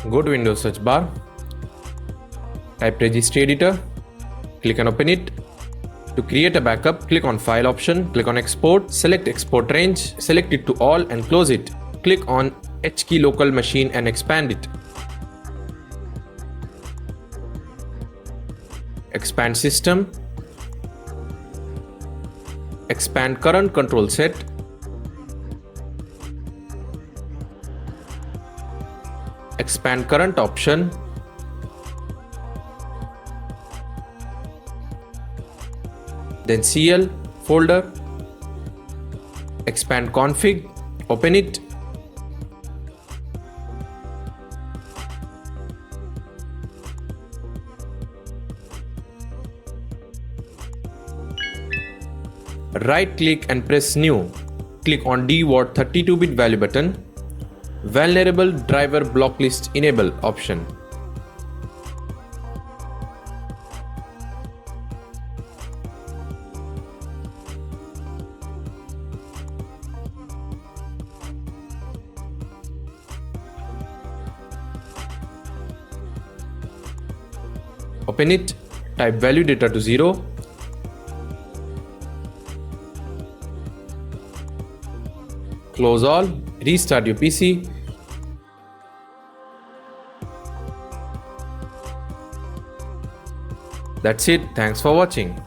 Go to Windows search bar, type registry editor, click on open it. To create a backup, click on file option, click on export, select export range, select it to all and close it. Click on H key local machine and expand it. Expand system, expand current control set, expand current option, then CL folder, expand config, open it. Right click and press new. Click on DWORD 32-bit value button. Vulnerable driver block list enable option. Open it, type value data to 0. Close all, restart your PC. That's it. Thanks for watching.